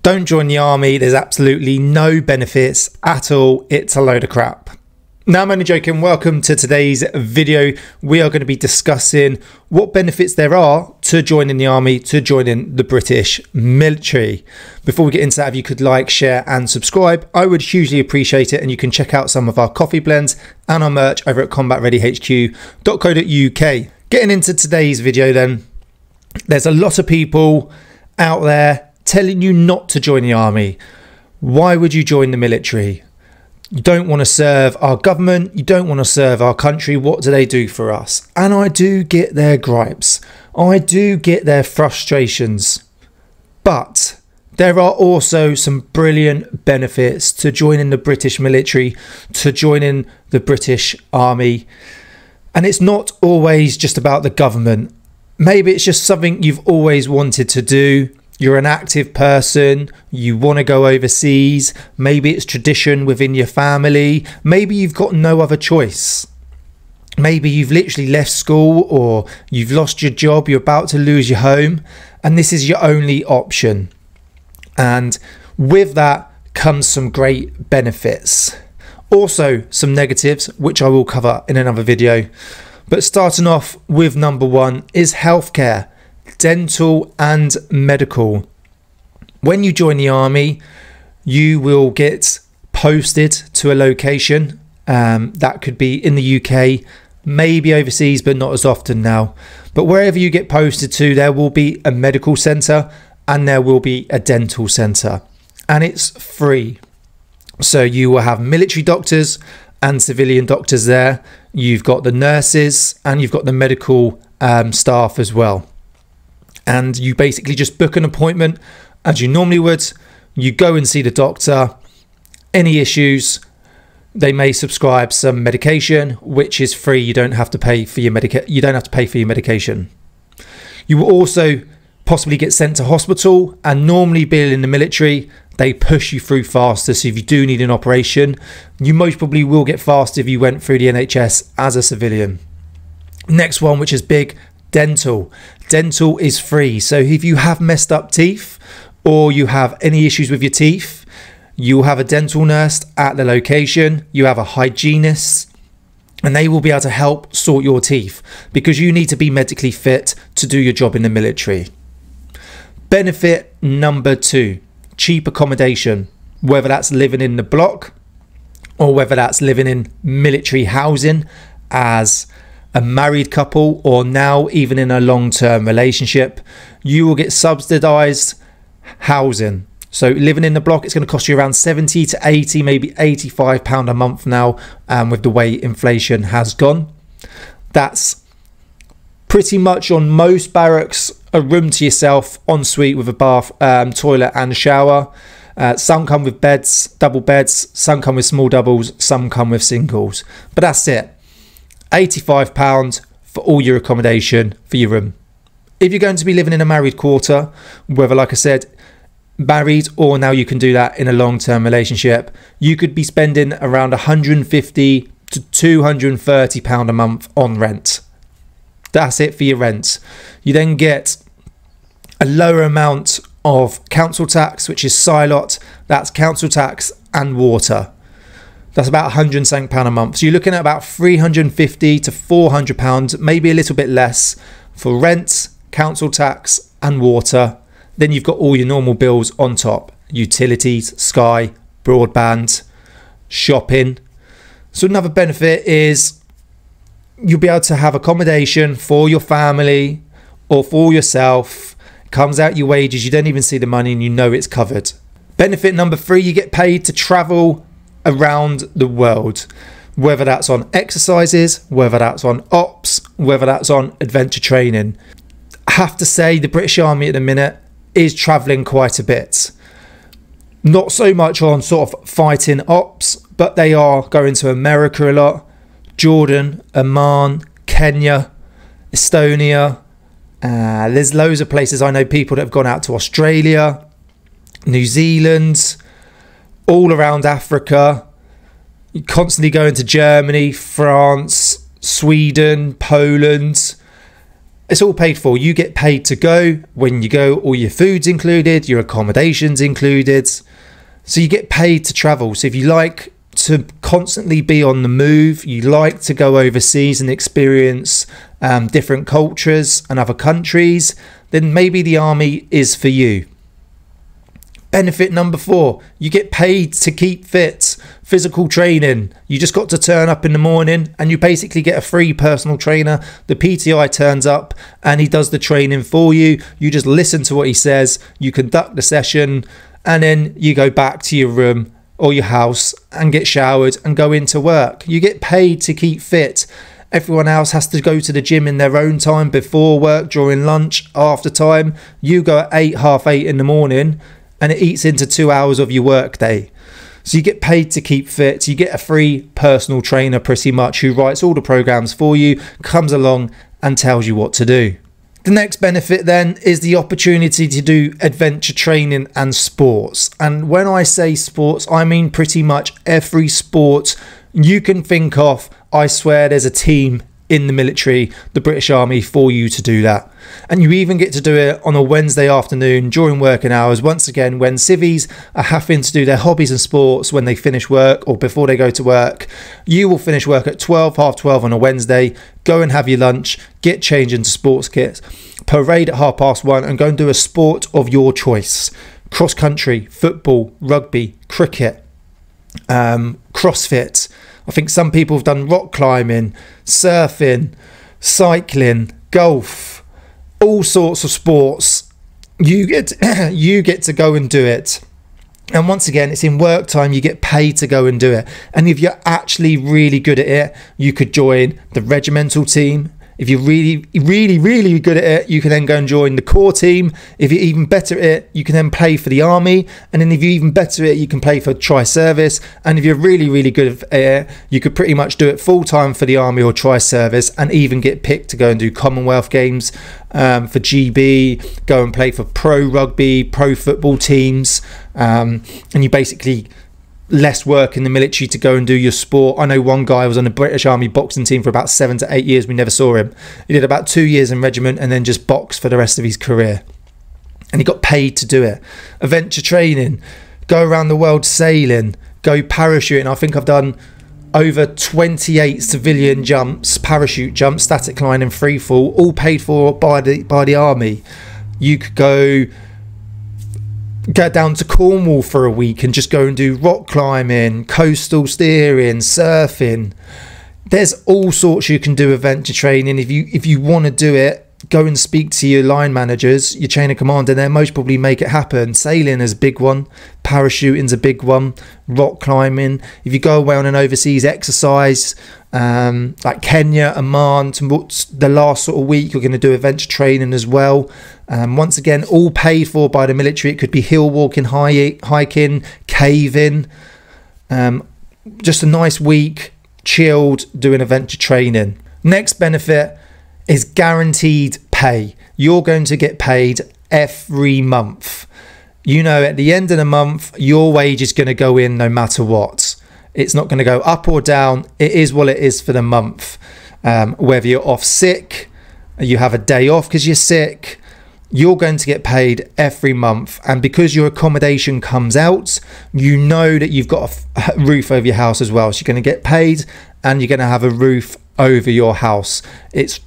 Don't join the army. There's absolutely no benefits at all. It's a load of crap. Now, I'm only joking. Welcome to today's video. We are going to be discussing what benefits there are to joining the army, to joining the British military. Before we get into that, if you could like, share and subscribe, I would hugely appreciate it. And you can check out some of our coffee blends and our merch over at combatreadyhq.co.uk. Getting into today's video then, there's a lot of people out there telling you not to join the army. Why would you join the military? You don't want to serve our government. You don't want to serve our country. What do they do for us? And I do get their gripes. I do get their frustrations. But there are also some brilliant benefits to joining the British military, to joining the British army. And it's not always just about the government. Maybe it's just something you've always wanted to do. You're an active person, you want to go overseas, maybe it's tradition within your family, maybe you've got no other choice. Maybe you've literally left school or you've lost your job, you're about to lose your home, and this is your only option. And with that comes some great benefits. Also some negatives, which I will cover in another video. But starting off with number one is healthcare. Dental and medical. When you join the army, you will get posted to a location. That could be in the UK, maybe overseas, but not as often now. But wherever you get posted to, there will be a medical centre and there will be a dental centre. And it's free. So you will have military doctors and civilian doctors there. You've got the nurses and you've got the medical staff as well. And you basically just book an appointment as you normally would. You go and see the doctor. Any issues, they may prescribe some medication, which is free. You don't have to pay for your medication. You will also possibly get sent to hospital, and normally being in the military, they push you through faster. So if you do need an operation, you most probably will get faster if you went through the NHS as a civilian. Next one, which is big, dental. Dental is free. So if you have messed up teeth or you have any issues with your teeth, you'll have a dental nurse at the location. You have a hygienist and they will be able to help sort your teeth because you need to be medically fit to do your job in the military. Benefit number two, cheap accommodation, whether that's living in the block or whether that's living in military housing as a married couple, or now even in a long-term relationship, you will get subsidised housing. So living in the block, it's going to cost you around 70 to 80, maybe £85 a month now, with the way inflation has gone. That's pretty much on most barracks, a room to yourself, ensuite with a bath, toilet and shower. Some come with beds, double beds, some come with small doubles, some come with singles. But that's it. £85 for all your accommodation for your room. If you're going to be living in a married quarter, whether, like I said, married or now you can do that in a long-term relationship, you could be spending around £150 to £230 a month on rent. That's it for your rent. You then get a lower amount of council tax, which is SILOT. That's council tax and water. That's about £100 a month. So you're looking at about £350 to £400, maybe a little bit less for rent, council tax and water. Then you've got all your normal bills on top. Utilities, Sky, broadband, shopping. So another benefit is you'll be able to have accommodation for your family or for yourself. It comes out your wages. You don't even see the money and you know it's covered. Benefit number three, you get paid to travel around the world, whether that's on exercises, whether that's on ops, whether that's on adventure training. I have to say the British Army at the minute is travelling quite a bit. Not so much on sort of fighting ops, but they are going to America a lot, Jordan, Oman, Kenya, Estonia. There's loads of places. I know people that have gone out to Australia, New Zealand, all around Africa. You're constantly going to Germany, France, Sweden, Poland. It's all paid for. You get paid to go. When you go, all your food's included, your accommodation's included. So you get paid to travel. So if you like to constantly be on the move, you like to go overseas and experience different cultures and other countries, then maybe the army is for you. Benefit number 4, you get paid to keep fit. Physical training. You just got to turn up in the morning and you basically get a free personal trainer. The PTI turns up and he does the training for you. You just listen to what he says, you conduct the session, and then you go back to your room or your house and get showered and go into work. You get paid to keep fit. Everyone else has to go to the gym in their own time, before work, during lunch, after time. You go at 8, half 8 in the morning, and it eats into 2 hours of your work day. So you get paid to keep fit. You get a free personal trainer pretty much who writes all the programs for you, comes along and tells you what to do. The next benefit then is the opportunity to do adventure training and sports. And when I say sports, I mean pretty much every sport you can think of. I swear there's a team in the military, the British Army, for you to do that. And you even get to do it on a Wednesday afternoon during working hours, once again when civvies are having to do their hobbies and sports when they finish work or before they go to work. You will finish work at 12, half 12 on a Wednesday, go and have your lunch, get changed into sports kits, parade at 1:30 and go and do a sport of your choice. Cross country, football, rugby, cricket, CrossFit. I think some people have done rock climbing, surfing, cycling, golf, all sorts of sports. You get to go and do it. And once again, it's in work time, you get paid to go and do it. And if you're actually really good at it, you could join the regimental team. If you're really good at it, you can then go and join the core team. If you're even better at it, you can then play for the army. And then if you're even better at it, you can play for tri-service. And if you're really good at it, you could pretty much do it full time for the army or tri-service, and even get picked to go and do Commonwealth Games for GB, go and play for pro rugby, pro football teams. And you basically less work in the military to go and do your sport. I know one guy was on the British Army boxing team for about 7 to 8 years. We never saw him. He did about 2 years in regiment and then just boxed for the rest of his career. And he got paid to do it. Adventure training, go around the world sailing, go parachuting. I think I've done over 28 civilian jumps, parachute jumps, static line and free fall, all paid for by the army. You could get down to Cornwall for a week and just go and do rock climbing, coastal steering, surfing. There's all sorts you can do adventure training. If you want to do it, go and speak to your line managers, your chain of command, and they'll most probably make it happen. Sailing is a big one, parachuting's a big one, rock climbing. If you go away on an overseas exercise like Kenya, Oman, the last sort of week, you're going to do adventure training as well. Once again, all paid for by the military. It could be hill walking, hiking, caving. Just a nice week, chilled, doing adventure training. Next benefit is guaranteed pay. You're going to get paid every month. You know, at the end of the month, your wage is going to go in no matter what. It's not going to go up or down. It is what it is for the month. Whether you're off sick, you have a day off because you're sick, you're going to get paid every month. And because your accommodation comes out, you know that you've got a roof over your house as well. So you're going to get paid and you're going to have a roof over your house. It's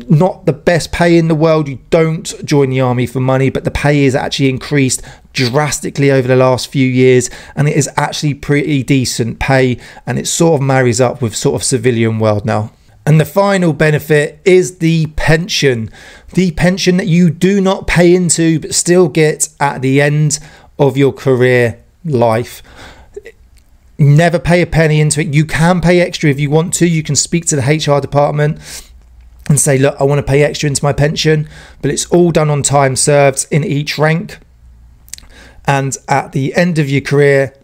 not the best pay in the world. You don't join the army for money, but the pay is actually increased drastically over the last few years, and it is actually pretty decent pay, and it sort of marries up with sort of civilian world now. And the final benefit is the pension that you do not pay into but still get at the end of your career life. Never pay a penny into it. You can pay extra if you want to. You can speak to the HR department and say, look, I want to pay extra into my pension, but it's all done on time served in each rank. And at the end of your career,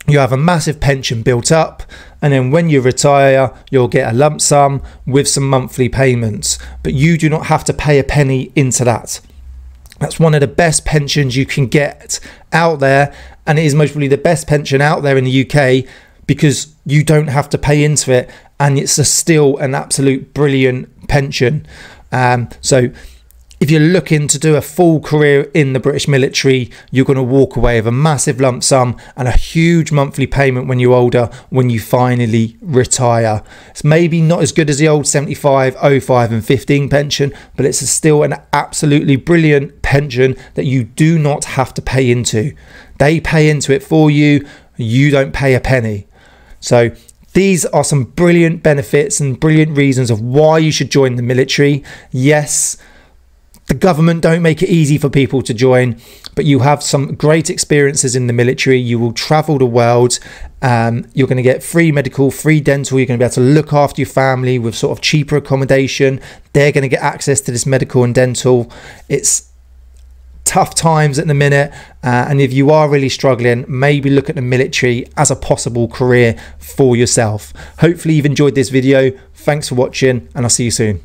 you have a massive pension built up, and then when you retire, you'll get a lump sum with some monthly payments, but you do not have to pay a penny into that. That's one of the best pensions you can get out there, and it is most probably the best pension out there in the UK because you don't have to pay into it, and it's still an absolute brilliant pension. So if you're looking to do a full career in the British military, you're going to walk away with a massive lump sum and a huge monthly payment when you're older, when you finally retire. It's maybe not as good as the old 75, 05 and 15 pension, but it's still an absolutely brilliant pension that you do not have to pay into. They pay into it for you. You don't pay a penny. So these are some brilliant benefits and brilliant reasons of why you should join the military. Yes, the government don't make it easy for people to join, but you have some great experiences in the military. You will travel the world. You're going to get free medical, free dental. You're going to be able to look after your family with sort of cheaper accommodation. They're going to get access to this medical and dental. It's tough times at the minute, and if you are really struggling, maybe look at the military as a possible career for yourself. Hopefully you've enjoyed this video. Thanks for watching, and I'll see you soon.